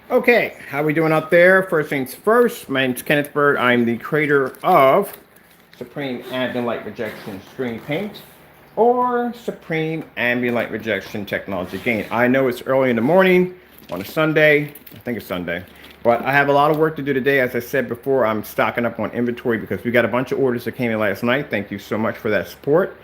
Okay, how we doing out there? First things first, my name's Kenneth Bird. I'm the creator of Supreme Ambient Light Rejection Screen Paint or Supreme Ambient Light Rejection Technology Gain. I know it's early in the morning on a Sunday. I think it's Sunday. But I have a lot of work to do today. As I said before, I'm stocking up on inventory because we got a bunch of orders that came in last night. Thank you so much for that support.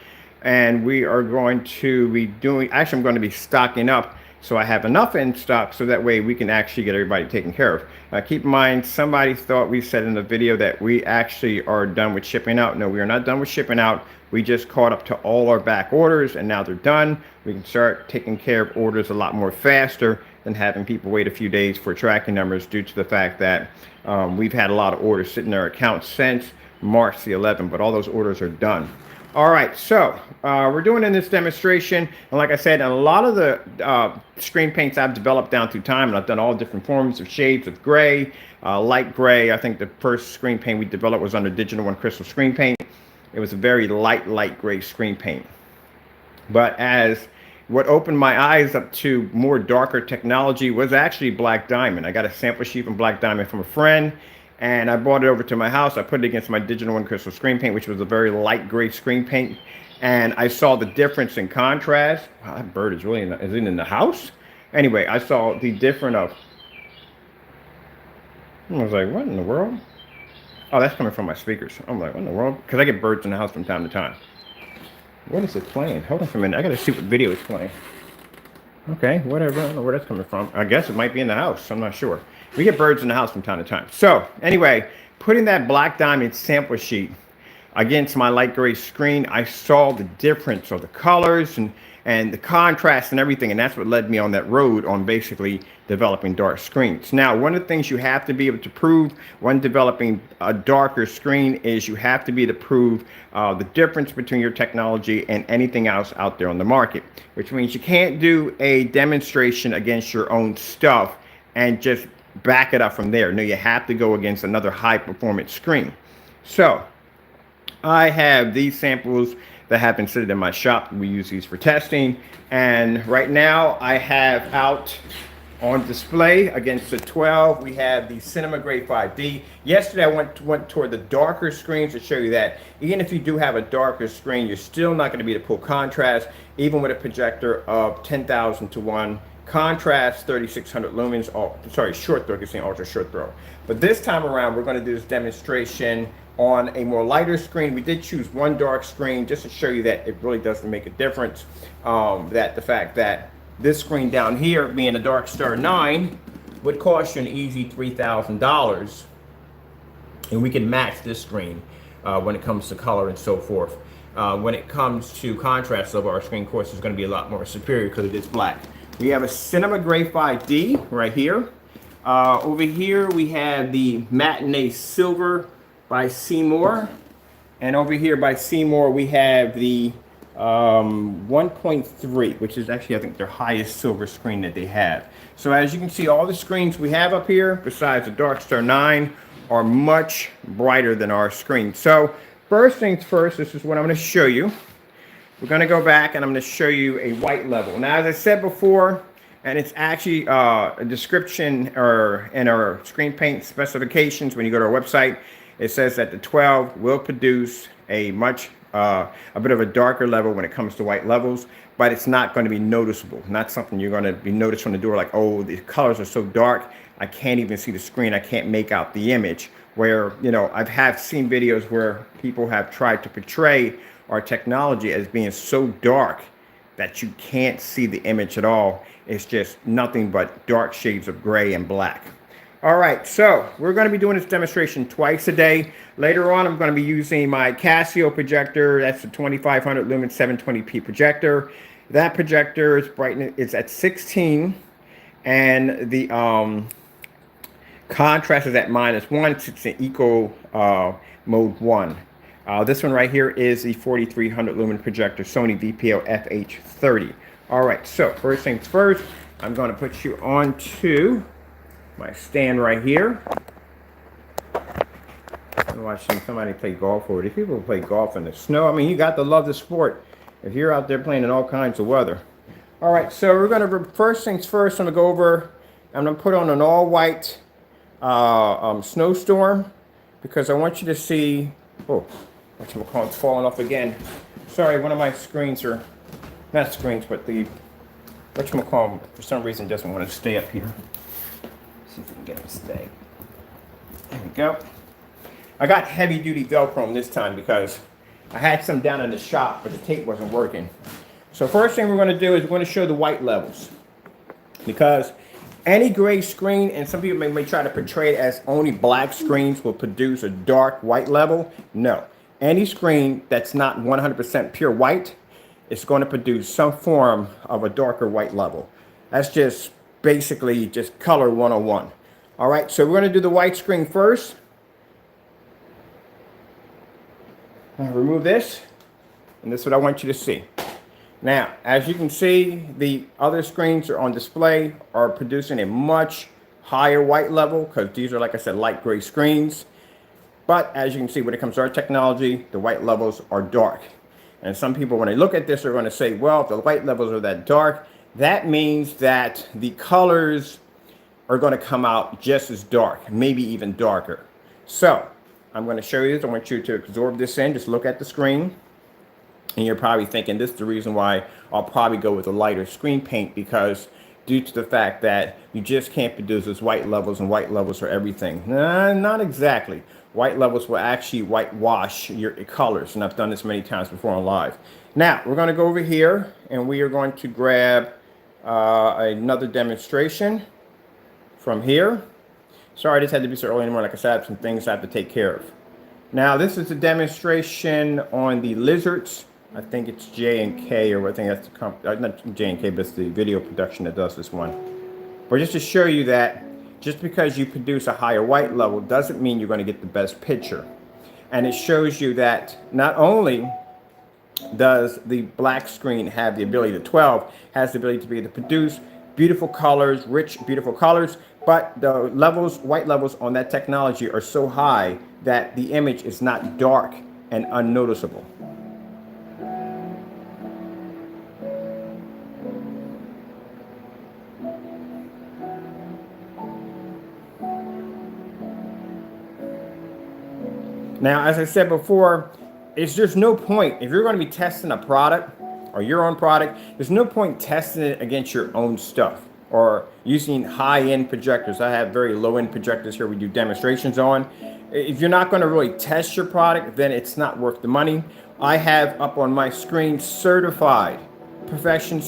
And we are going to be doing, actually I'm going to be stocking up so I have enough in stock so that way we can actually get everybody taken care of. Keep in mind, somebody thought we said in the video that we actually are done with shipping out. No, we are not done with shipping out. We just caught up to all our back orders and now they're done. We can start taking care of orders a lot more faster than having people wait a few days for tracking numbers due to the fact that we've had a lot of orders sitting in our account since March the 11th, but all those orders are done. All right, so we're doing in this demonstration, and like I said, a lot of the screen paints I've developed down through time, and I've done all different forms of shades of gray, light gray. I think the first screen paint we developed was under Digital One Crystal Screen Paint. It was a very light gray screen paint. But as what opened my eyes up to more darker technology was actually Black Diamond. I got a sample sheet from Black Diamond from a friend, and I brought it over to my house. I put it against my Digital One Crystal Screen Paint, which was a very light gray screen paint. And I saw the difference in contrast. Wow, that bird is really is it in the house? Anyway, I saw the difference of, I was like, what in the world? Oh, that's coming from my speakers. I'm like, what in the world? Because I get birds in the house from time to time. What is it playing? Hold on for a minute. I got to see what video it's playing. Okay, whatever. I don't know where that's coming from. I guess it might be in the house. I'm not sure. We get birds in the house from time to time. So anyway, putting that Black Diamond sample sheet against my light gray screen, I saw the difference of the colors and the contrast and everything. And that's what led me on that road on basically developing dark screens. Now, one of the things you have to be able to prove when developing a darker screen is you have to be able to prove the difference between your technology and anything else out there on the market, which means you can't do a demonstration against your own stuff and just back it up from there. No, you have to go against another high performance screen. So I have these samples that have been sitting in my shop. We use these for testing. And right now I have out on display against the 12, we have the Cinema Gray 5D. Yesterday I went toward the darker screens to show you that even if you do have a darker screen, you're still not going to be able to pull contrast, even with a projector of 10,000 to 1 contrast, 3600 lumens, short throw, I can say ultra short throw. But this time around, we're going to do this demonstration on a more lighter screen. We did choose one dark screen just to show you that it really doesn't make a difference. That the fact that this screen down here, being a Dark Star 9, would cost you an easy $3,000. And we can match this screen when it comes to color and so forth. When it comes to contrast, though, our screen, of course, is going to be a lot more superior because it is black. We have a Cinema Gray 5D right here. Over here we have the Matinee Silver by Seymour. And over here by Seymour we have the 1.3, which is actually, I think, their highest silver screen that they have. So as you can see, all the screens we have up here, besides the Dark Star 9, are much brighter than our screen. So first things first, this is what I'm going to show you. We're going to go back and I'm going to show you a white level. Now, as I said before, and it's actually a description or in our screen paint specifications when you go to our website, it says that the 12 will produce a bit of a darker level when it comes to white levels, but it's not going to be noticeable. Not something you're going to be noticed from the door like, oh, the colors are so dark, I can't even see the screen, I can't make out the image. Where, you know, I've seen videos where people have tried to portray our technology as being so dark that you can't see the image at all. It's just nothing but dark shades of gray and black. All right, so we're going to be doing this demonstration twice a day. Later on, I'm going to be using my Casio projector. That's the 2500 lumen 720p projector. That projector's brightness is at 16, and the contrast is at -1. It's in eco mode 1. This one right here is the 4300 lumen projector, SONY VPL FH30. All right, so first things first, I'm going to put you onto my stand right here. I'm watching somebody play golf over. These people play golf in the snow. I mean, you got to love the sport if you're out there playing in all kinds of weather. All right, so we're going to, first things first, I'm going to go over I'm going to put on an all-white snowstorm because I want you to see. Oh, whatchamacallit, it's falling off again. Sorry, one of my screens are not screens, but the whatchamacallit for some reason doesn't want to stay up here. Let's see if we can get him to stay. There we go. I got heavy-duty Velcro this time because I had some down in the shop, but the tape wasn't working. So first thing we're going to do is we're going to show the white levels. Because any gray screen, and some people may try to portray it as only black screens will produce a dark white level. No. Any screen that's not 100% pure white is going to produce some form of a darker white level. That's just basically just color 101. All right, so we're going to do the white screen first. I'll remove this, and this is what I want you to see. Now, as you can see, the other screens are on display are producing a much higher white level because these are, like I said, light gray screens. But as you can see, when it comes to our technology, the white levels are dark. And some people, when they look at this, are going to say, well, if the white levels are that dark, that means that the colors are going to come out just as dark, maybe even darker. So I'm going to show you this. I want you to absorb this in. Just look at the screen. And you're probably thinking this is the reason why I'll probably go with a lighter screen paint, because due to the fact that you just can't produce those white levels, and white levels are everything. Not exactly. White levels will actually whitewash your colors, and I've done this many times before on live. Now, we're going to go over here, and we are going to grab another demonstration from here. Sorry, this had to be so early in the morning. Like I said, I have some things I have to take care of. Now, this is a demonstration on the lizards. I think it's J&K, or I think that's the not J&K, but it's the video production that does this one. But just to show you that just because you produce a higher white level doesn't mean you're going to get the best picture. And it shows you that not only does the black screen have the ability, the 12 has the ability to be able to produce beautiful colors, rich, beautiful colors, but the levels, white levels on that technology are so high that the image is not dark and unnoticeable. Now, as I said before, it's just no point, if you're going to be testing a product or your own product, there's no point testing it against your own stuff or using high-end projectors. I have very low-end projectors here we do demonstrations on. If you're not going to really test your product, then it's not worth the money. I have up on my screen certified professional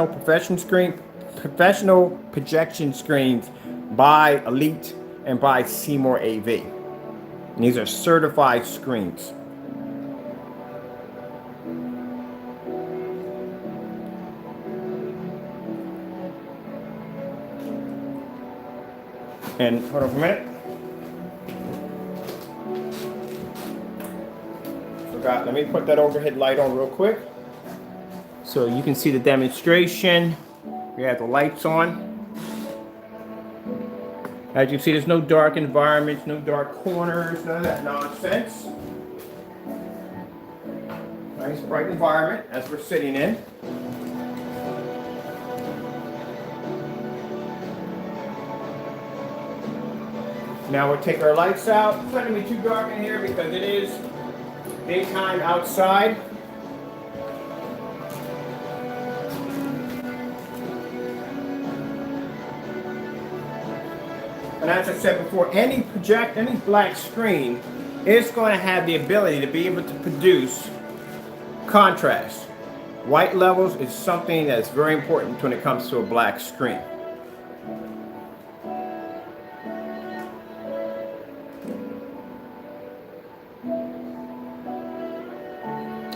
projection screens by Elite and by Seymour AV. And these are certified screens. And hold on for a minute. Forgot, let me put that overhead light on real quick. So you can see the demonstration. We have the lights on. As you see, there's no dark environments, no dark corners, none of that nonsense. Nice bright environment as we're sitting in. Now we'll take our lights out. It's not going to be too dark in here because it is daytime outside. And as I said before, any black screen is going to have the ability to be able to produce contrast. White levels is something that's very important when it comes to a black screen.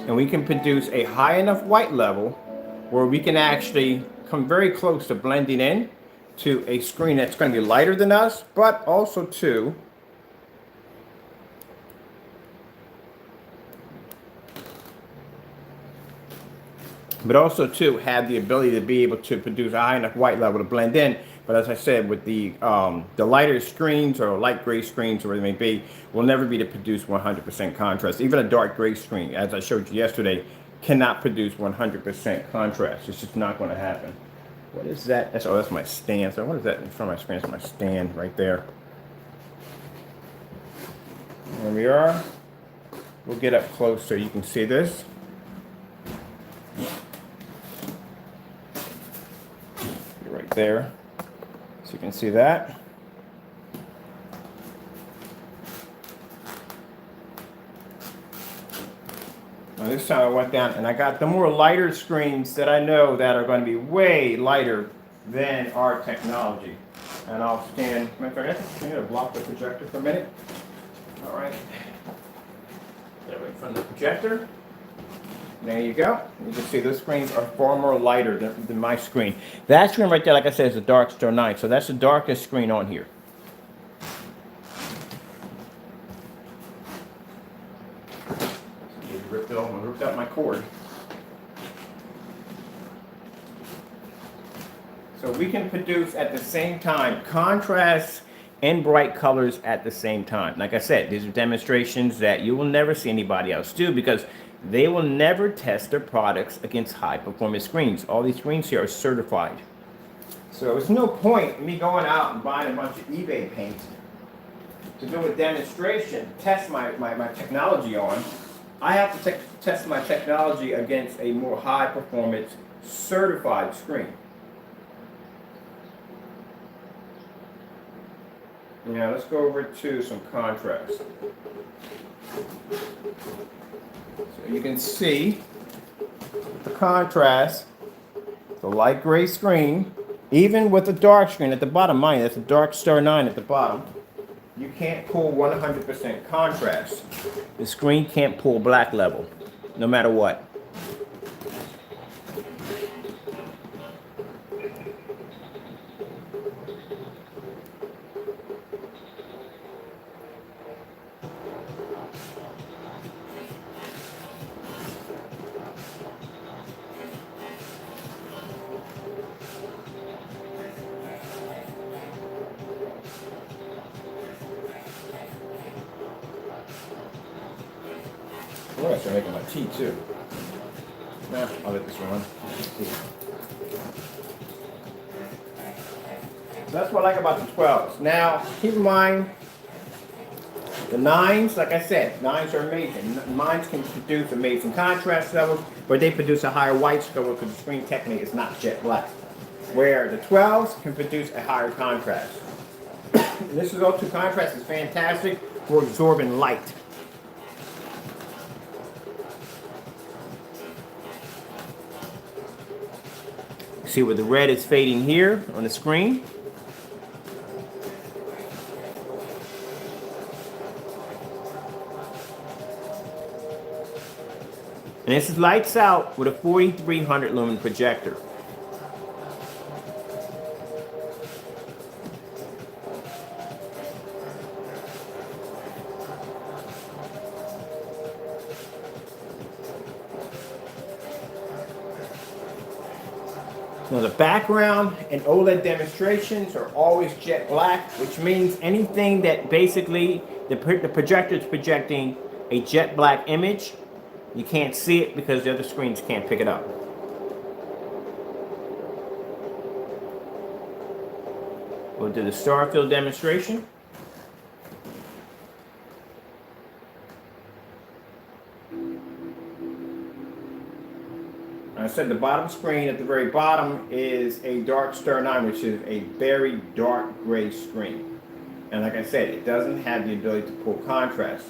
And we can produce a high enough white level where we can actually come very close to blending in to a screen that's going to be lighter than us, but also to have the ability to be able to produce a high enough white level to blend in. But as I said, with the lighter screens or light gray screens or whatever it may be, will never be to produce 100% contrast. Even a dark gray screen, as I showed you yesterday, cannot produce 100% contrast. It's just not going to happen. What is that? That's, oh, that's my stand. So what is that in front of my screen? That's my stand right there. There we are. We'll get up close so you can see this. Right there. So you can see that. Now this time I went down and I got the more lighter screens that I know that are going to be way lighter than our technology. And I'll stand, matter of fact, I'm going to block the projector for a minute. All right. Get away from the projector. There you go. You can see those screens are far more lighter than my screen. That screen right there, like I said, is a Dark Star 9. So that's the darkest screen on here. Ripped out my cord. So we can produce at the same time contrast and bright colors at the same time. Like I said, these are demonstrations that you will never see anybody else do because they will never test their products against high performance screens. All these screens here are certified. So there's no point in me going out and buying a bunch of eBay paint to do a demonstration, test my technology on. I have to test my technology against a more high performance certified screen. Now let's go over to some contrast. So you can see the contrast, the light gray screen, even with the dark screen at the bottom, mind you, that's a Dark Star 9 at the bottom. You can't pull 100% contrast. The screen can't pull black level, no matter what. Oh, I should make my tea too. Nah, I'll let this run. So that's what I like about the 12s. Now, keep in mind, the 9s, like I said, 9s are amazing. 9s can produce amazing contrast levels, but they produce a higher white score because the screen technically is not jet black. Where the 12s can produce a higher contrast. And this is O2 contrast is fantastic for absorbing light. See where the red is fading here on the screen. And this is lights out with a 4300 lumen projector. Now the background in OLED demonstrations are always jet black, which means anything that basically the projector is projecting a jet black image, you can't see it because the other screens can't pick it up. We'll do the star field demonstration. I said the bottom screen at the very bottom is a Dark Star 9, which is a very dark gray screen. And like I said, it doesn't have the ability to pull contrast.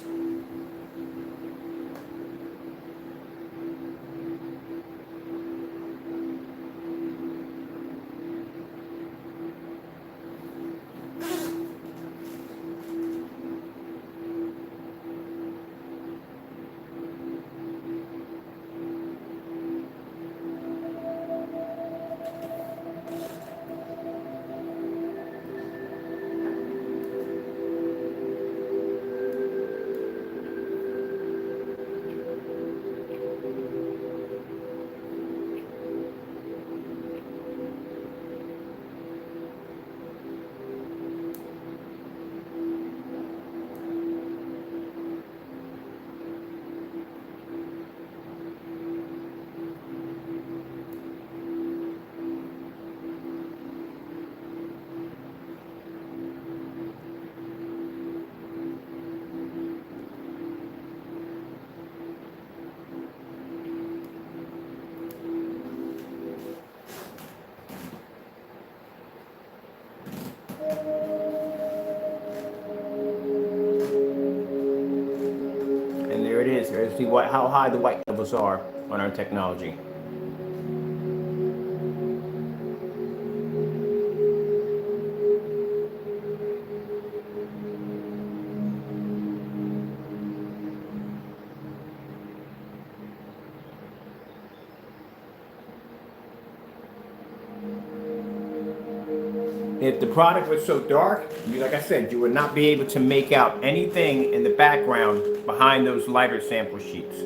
see what, how high the white levels are on our technology. If the product was so dark, like I said, you would not be able to make out anything in the background behind those lighter sample sheets.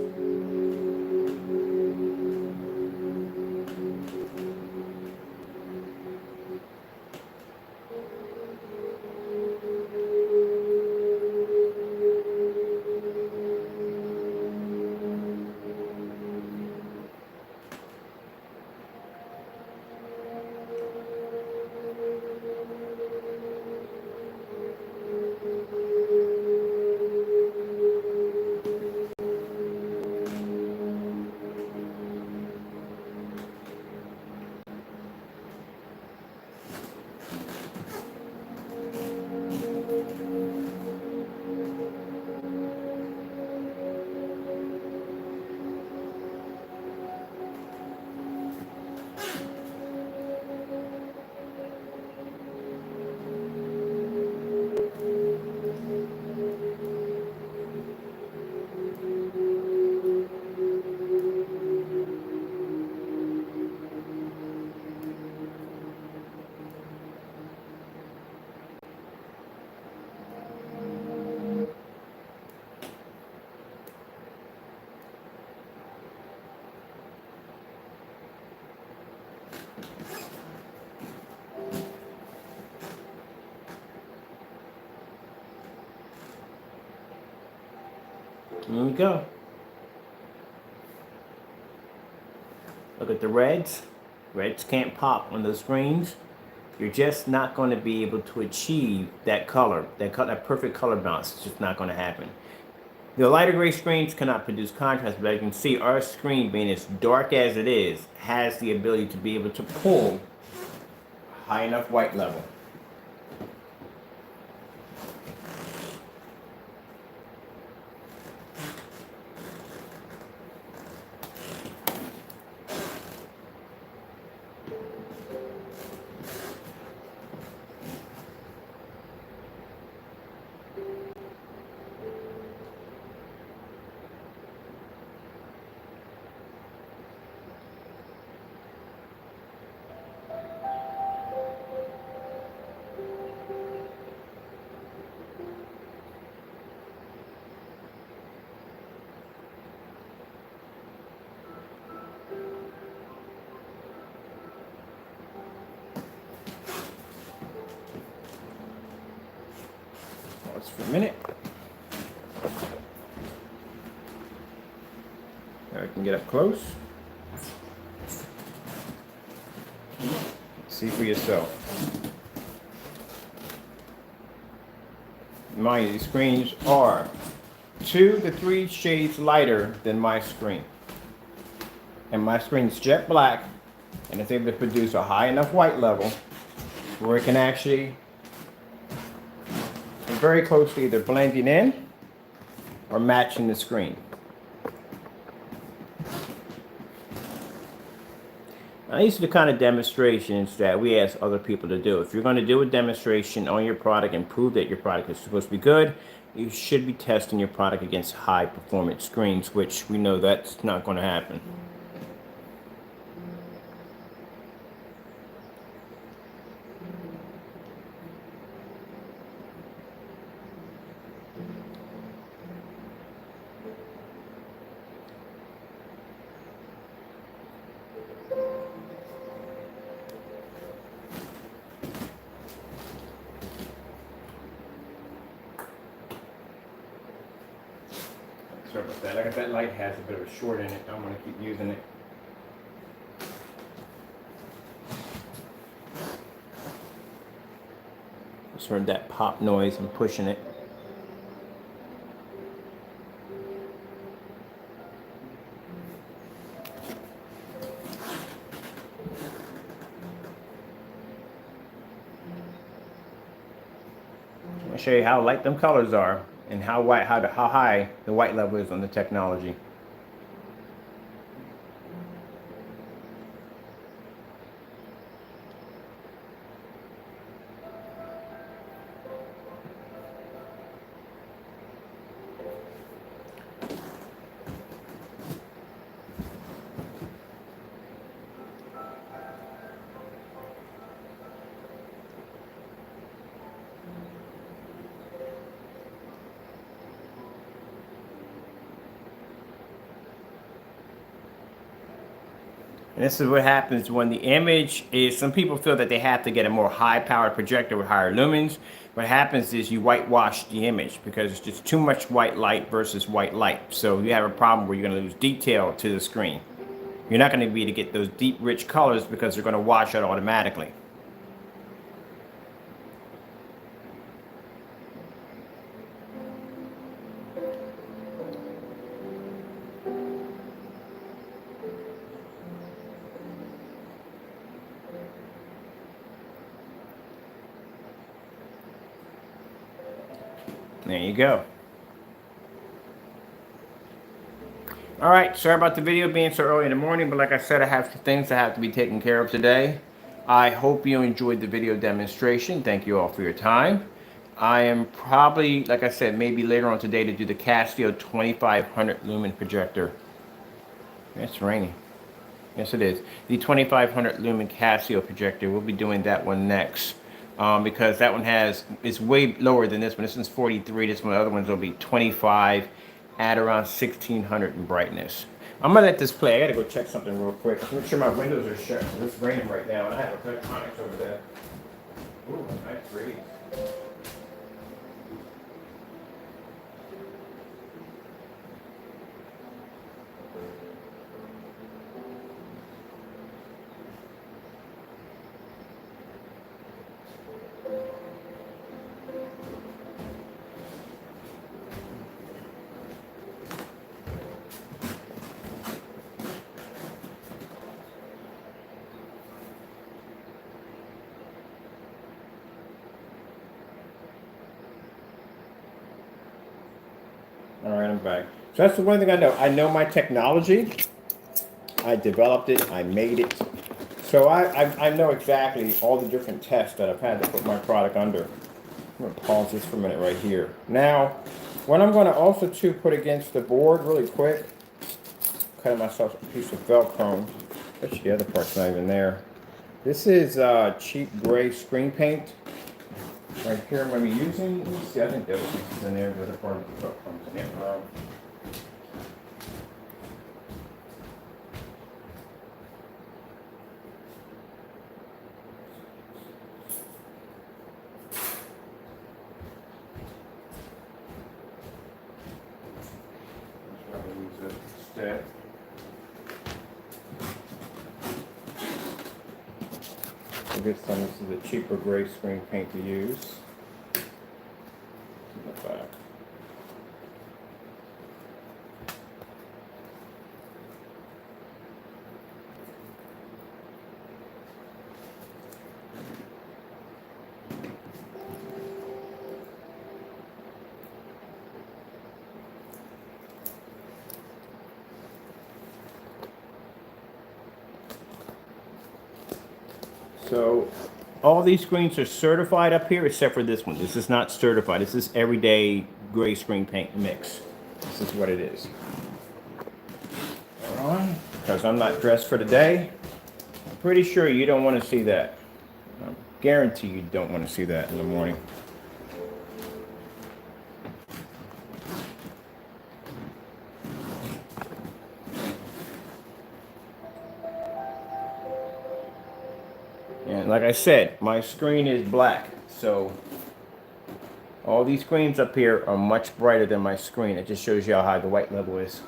Here we go. Look at the reds. Reds can't pop on those screens. You're just not going to be able to achieve that color, that perfect color balance. It's just not going to happen. The lighter gray screens cannot produce contrast, but you can see our screen, being as dark as it is, has the ability to be able to pull high enough white level. Pause for a minute. Now I can get up close. See for yourself. Mind you, these screens are 2 to 3 shades lighter than my screen. And my screen's jet black, and it's able to produce a high enough white level where it can actually very close to either blending in or matching the screen. Now, these are the kind of demonstrations that we ask other people to do. If you're going to do a demonstration on your product and prove that your product is supposed to be good, you should be testing your product against high performance screens, which we know that's not going to happen. Sorry about that. Like if that light has a bit of a short in it, I'm going to keep using it. Just heard that pop noise. I'm pushing it. I'm going to show you how light them colors are. and how high the white level is on the technology. And this is what happens when the image is, some people feel that they have to get a more high powered projector with higher lumens. What happens is you whitewash the image because it's just too much white light versus white light. So you have a problem where you're going to lose detail to the screen. You're not going to be able to get those deep, rich colors because they're going to wash out automatically. There you go. All right, sorry about the video being so early in the morning, but like I said, I have some things that have to be taken care of today. I hope you enjoyed the video demonstration. Thank you all for your time. I am probably, like I said, maybe later on today to do the Casio 2500 lumen projector. It's raining. Yes, it is. The 2500 lumen Casio projector. We'll be doing that one next. Because that one is way lower than this one. This one's 43. This one, the other ones will be 25 at around 1600 in brightness. I'm gonna let this play. I gotta go check something real quick. Make sure my windows are shut. It's raining right now, and I have a electronics over there. Ooh, nice breeze. All right, I'm back. So that's the one thing I know. I know my technology. I developed it. I made it. So I know exactly all the different tests that I've had to put my product under. I'm going to pause this for a minute right here. Now, what I'm going to also put against the board really quick, cutting myself a piece of Velcro. Actually, the other part's not even there. This is cheap gray screen paint. Right here, I'm going to be using, let me see, I think the other piece is in there, the other part of the Velcro is in there. Instead. So this time, this is a cheaper gray screen paint to use. In the back. So all these screens are certified up here except for this one. This is not certified. This is everyday gray screen paint mix. This is what it is. Because I'm not dressed for the day. I'm pretty sure you don't want to see that. I guarantee you don't want to see that in the morning. And like I said, my screen is black, so all these screens up here are much brighter than my screen. It just shows you how high the white level is.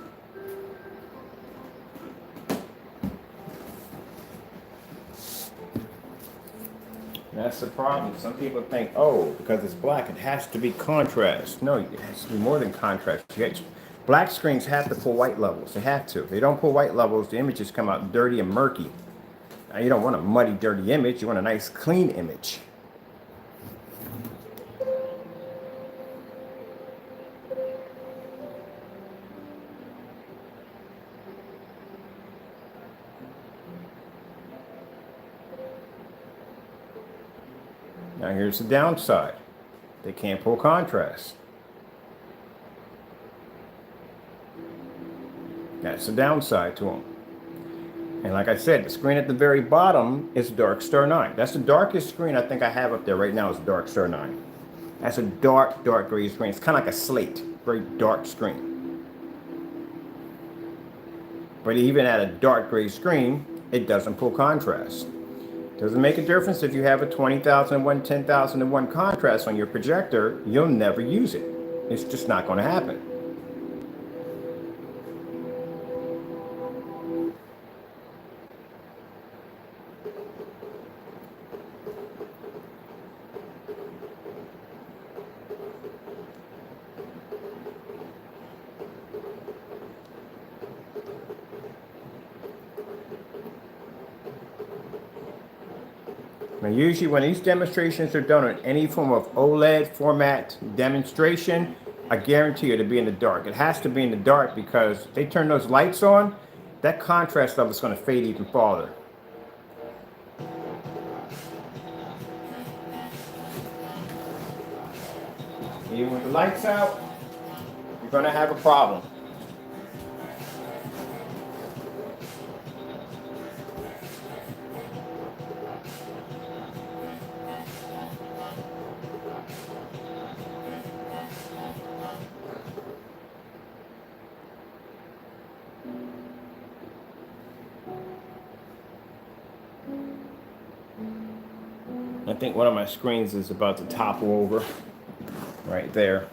And that's the problem. Some people think, oh, because it's black, it has to be contrast. No, it has to be more than contrast. Black screens have to pull white levels. They have to. If they don't pull white levels, the images come out dirty and murky. Now, you don't want a muddy, dirty image. You want a nice, clean image. Now here's the downside. They can't pull contrast. That's the downside to them. And like I said, the screen at the very bottom is Dark Star 9. That's the darkest screen I think I have up there right now is Dark Star 9. That's a dark, dark gray screen. It's kind of like a slate, very dark screen. But even at a dark gray screen, it doesn't pull contrast. Doesn't make a difference if you have a 20,001, 10,001 contrast on your projector, you'll never use it. It's just not going to happen. Now, usually when these demonstrations are done on any form of OLED format demonstration, I guarantee you to be in the dark. It has to be in the dark because they turn those lights on, that contrast level is going to fade even farther. Even with the lights out, you're going to have a problem. I think one of my screens is about to topple over right there.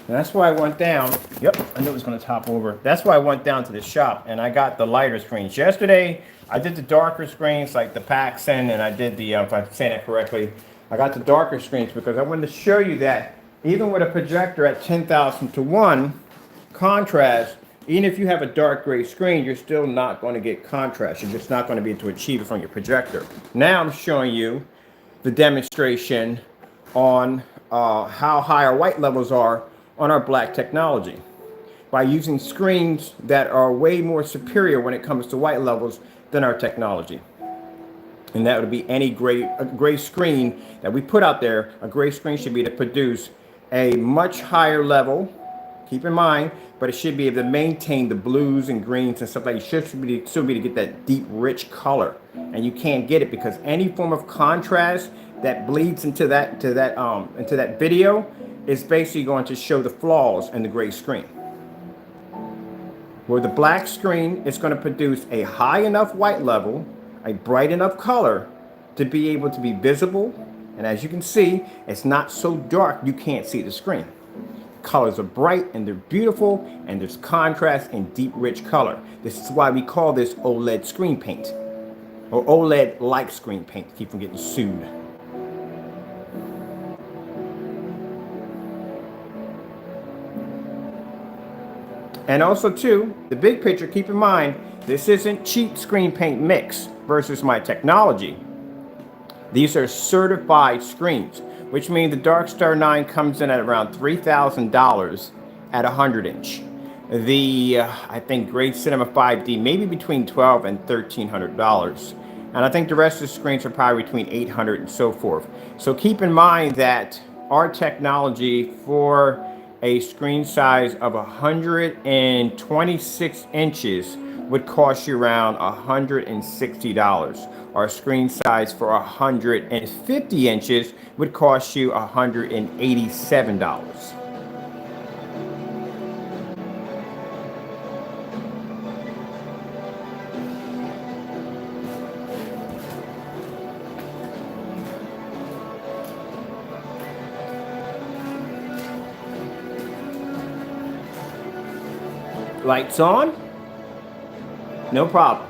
And that's why I went down. Yep, I knew it was going to topple over. That's why I went down to the shop and I got the lighter screens. Yesterday, I did the darker screens like the Paxson, and I did the, if I'm saying it correctly, I got the darker screens because I wanted to show you that even with a projector at 10,000 to 1 contrast, even if you have a dark gray screen, you're still not going to get contrast. You're just not going to be able to achieve it from your projector. Now I'm showing you the demonstration on how high our white levels are on our black technology by using screens that are way more superior when it comes to white levels than our technology. And that would be any gray screen that we put out there. A gray screen should be to produce a much higher level, keep in mind, but it should be able to maintain the blues and greens and stuff like that. It should still be to get that deep, rich color. And you can't get it because any form of contrast that bleeds into that video is basically going to show the flaws in the gray screen. Where the black screen is going to produce a high enough white level, a bright enough color to be able to be visible. And as you can see, it's not so dark you can't see the screen. Colors are bright and they're beautiful, and there's contrast and deep rich color. This is why we call this OLED screen paint, or OLED like screen paint, to keep from getting sued. And also too, the big picture, keep in mind, this isn't cheap screen paint mix versus my technology. These are certified screens, which means the Dark Star 9 comes in at around $3,000 at 100 inch. The, I think Great Cinema 5D, maybe between $1,200 and $1,300. And I think the rest of the screens are probably between $800 and so forth. So keep in mind that our technology for a screen size of 126 inches would cost you around $160. Our screen size for 150 inches would cost you $187. Lights on, no problem.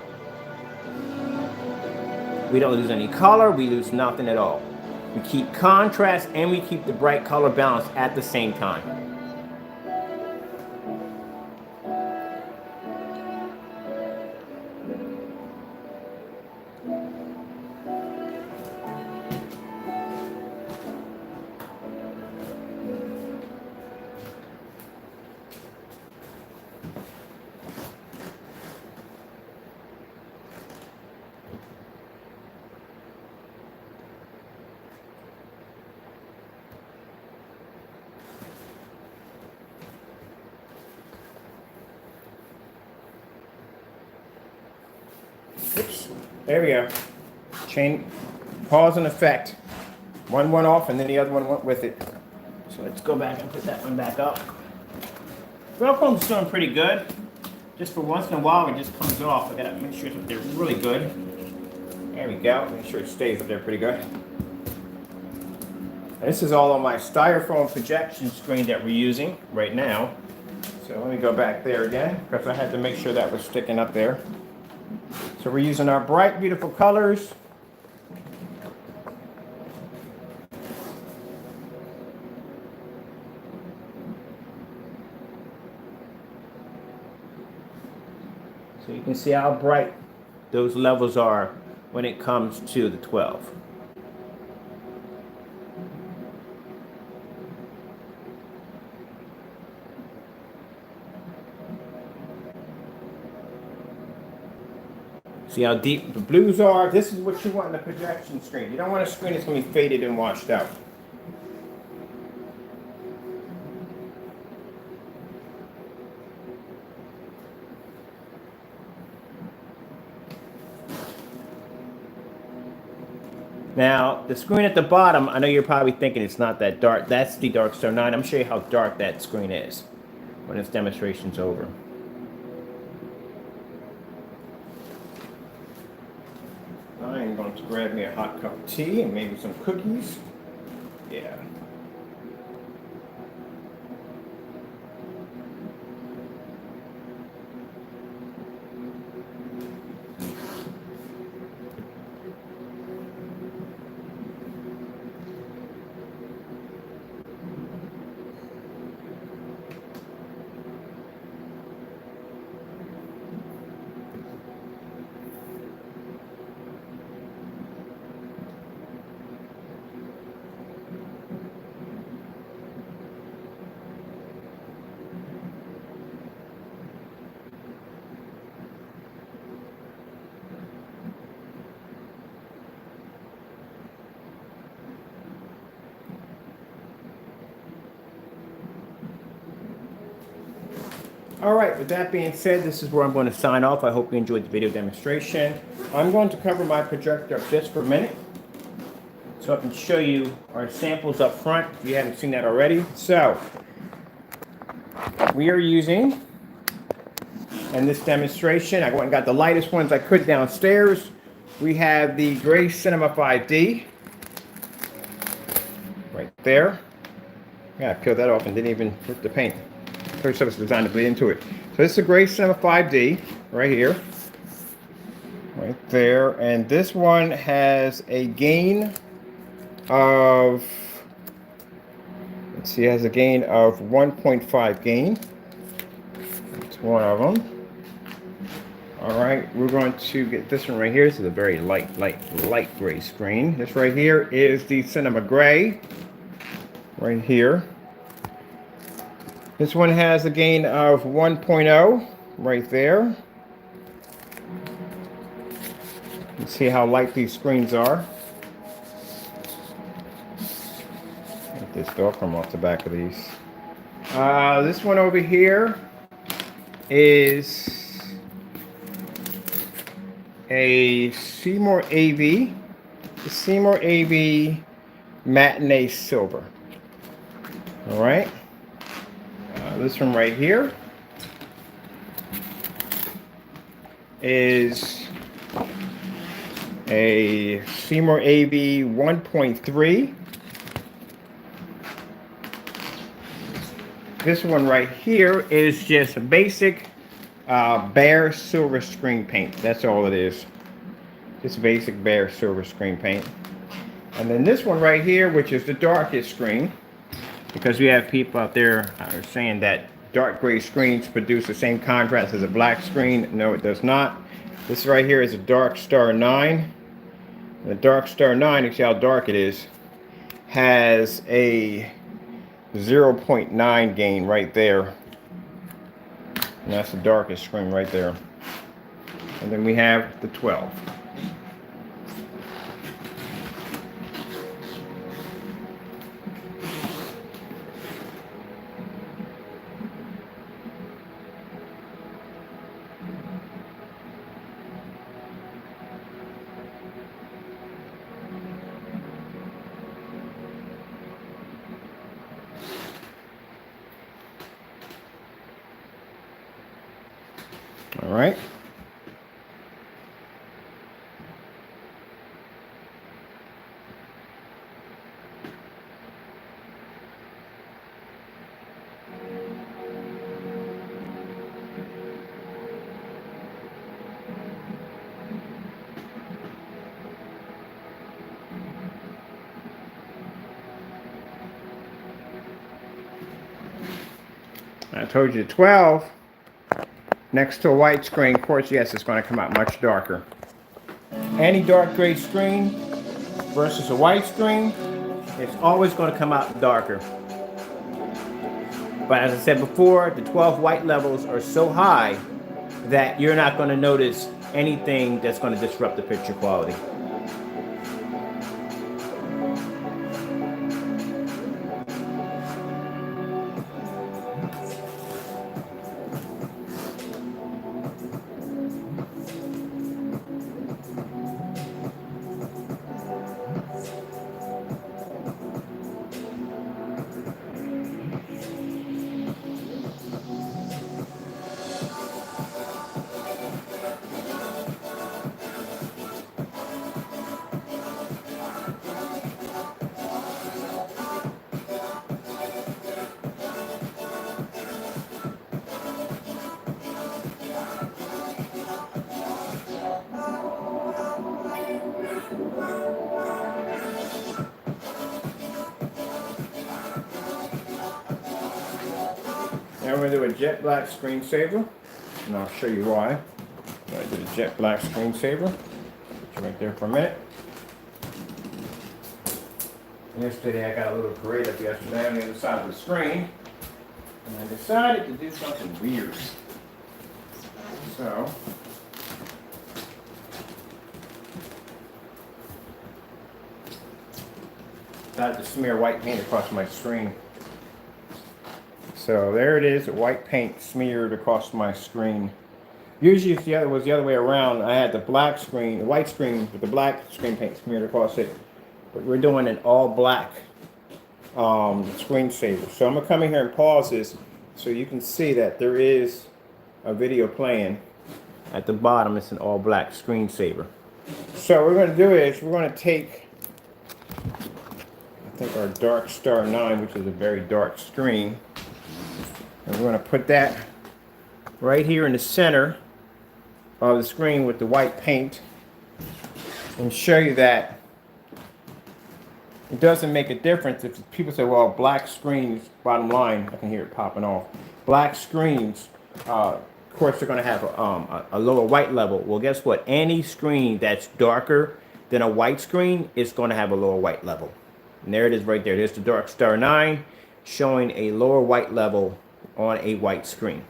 We don't lose any color, we lose nothing at all. We keep contrast and we keep the bright color balance at the same time. There we go. Chain, pause and effect. One went off and then the other one went with it. So let's go back and put that one back up. Velcro's doing pretty good. Just for once in a while, it just comes off. I gotta make sure that they're really good. There we go. Make sure it stays up there pretty good. And this is all on my styrofoam projection screen that we're using right now. So let me go back there again, because I had to make sure that was sticking up there. So we're using our bright, beautiful colors. So you can see how bright those levels are when it comes to the 12. See how deep the blues are? This is what you want in the projection screen. You don't want a screen that's going to be faded and washed out. Now, the screen at the bottom, I know you're probably thinking it's not that dark. That's the Dark Star 9. I'm showing you how dark that screen is when this demonstration's over. I'm going to grab me a hot cup of tea and maybe some cookies. Yeah. All right, with that being said, this is where I'm going to sign off. I hope you enjoyed the video demonstration. I'm going to cover my projector up just for a minute so I can show you our samples up front if you haven't seen that already. So, we are using, in this demonstration, I went and got the lightest ones I could downstairs. We have the gray Cinema 5D right there. Yeah, I peeled that off and didn't even rip the paint. First stuff is designed to bleed into it. So this is a gray Cinema 5D right here, right there, and this one has a gain of, let's see, it has a gain of 1.5 gain. That's one of them. All right, we're going to get this one right here. This is a very light gray screen. This right here is the Cinema Gray, right here. This one has a gain of 1.0 right there. You can see how light these screens are. Get this Velcro off the back of these. This one over here is a Seymour AV. The Seymour AV Matinee Silver. All right. This one right here is a Seymour AV 1.3. This one right here is just a basic bare silver screen paint. That's all it is. Just basic bare silver screen paint. And then this one right here, which is the darkest screen, because we have people out there are saying that dark gray screens produce the same contrast as a black screen. No, it does not. This right here is a Dark Star 9. The Dark Star 9, you see how dark it is, has a 0.9 gain right there. And that's the darkest screen right there. And then we have the 12. All right. I told you 12 next to a white screen, of course, yes, it's going to come out much darker. Any dark gray screen versus a white screen, it's always going to come out darker. But as I said before, the 12 white levels are so high that you're not going to notice anything that's going to disrupt the picture quality. Now we're going to do a jet black screensaver, and I'll show you why. I'm going to do the jet black screensaver. Put you right there for a minute. Yesterday I got a little grid up yesterday on the other side of the screen, and I decided to do something weird. So, I decided to smear white paint across my screen. So there it is, white paint smeared across my screen. Usually if it was the other way around, I had the black screen, the white screen with the black screen paint smeared across it. But we're doing an all black screensaver. So I'm gonna come in here and pause this so you can see that there is a video playing. At the bottom, it's an all black screensaver. So what we're gonna do is we're gonna take, I think, our Dark Star 9, which is a very dark screen. And we're going to put that right here in the center of the screen with the white paint and show you that it doesn't make a difference. If people say, well, black screens, bottom line, I can hear it popping off. Black screens, of course, they're going to have a lower white level. Well, guess what? Any screen that's darker than a white screen is going to have a lower white level. And there it is right there. There's the Dark Star 9 showing a lower white level on a white screen.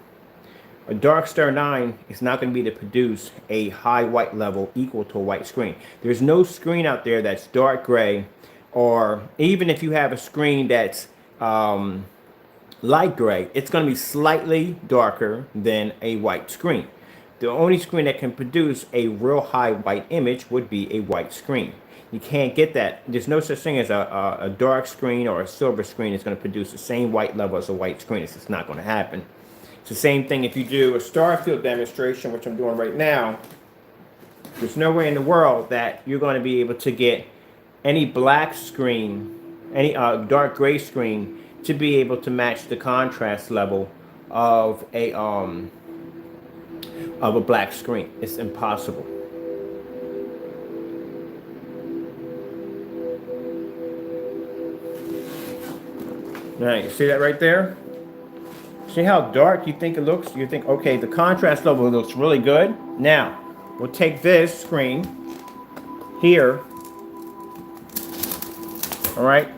A Dark Star 9 is not going to be able to produce a high white level equal to a white screen. There's no screen out there that's dark gray, or even if you have a screen that's light gray, it's going to be slightly darker than a white screen. The only screen that can produce a real high white image would be a white screen. You can't get that. There's no such thing as a dark screen or a silver screen that's going to produce the same white level as a white screen. It's just not going to happen. It's the same thing if you do a star field demonstration, which I'm doing right now. There's no way in the world that you're going to be able to get any black screen, any dark gray screen, to be able to match the contrast level of a black screen. It's impossible. All right, you see that right there? See how dark you think it looks? You think, okay, the contrast level looks really good. Now, we'll take this screen here, all right,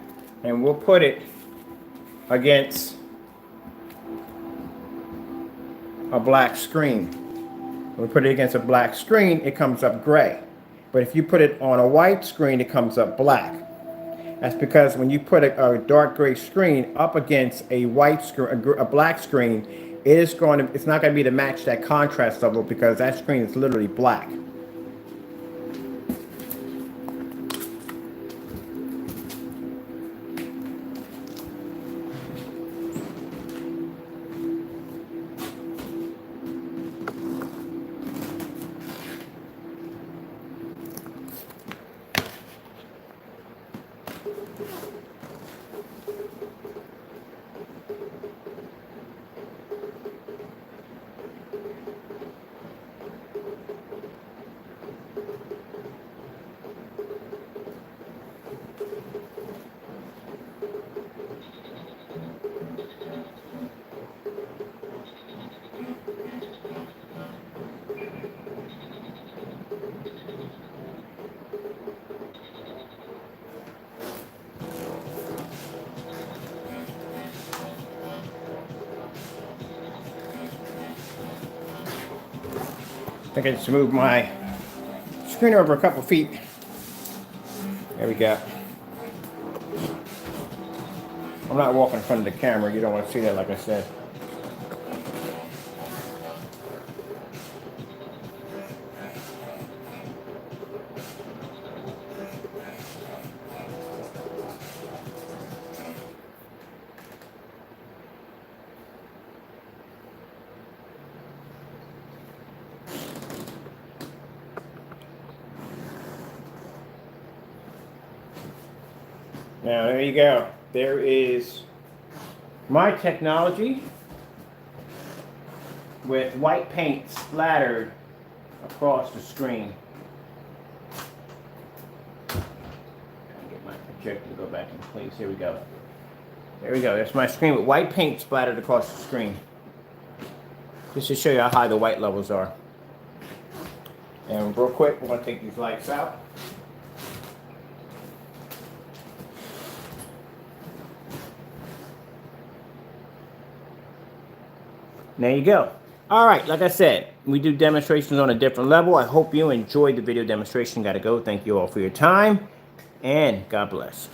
and we'll put it against a black screen. When we put it against a black screen, it comes up gray. But if you put it on a white screen, it comes up black. That's because when you put a dark gray screen up against a white screen, a black screen, it's not going to be to match that contrast level because that screen is literally black. think I just moved my screen over a couple feet. There we go. I'm not walking in front of the camera. You don't want to see that, like I said. Now, there you go. There is my technology with white paint splattered across the screen. Get my projector to go back in place. Here we go. There we go. That's my screen with white paint splattered across the screen. Just to show you how high the white levels are. And real quick, we're going to take these lights out. There you go. All right, like I said, we do demonstrations on a different level. I hope you enjoyed the video demonstration. Got to go. Thank you all for your time, and God bless.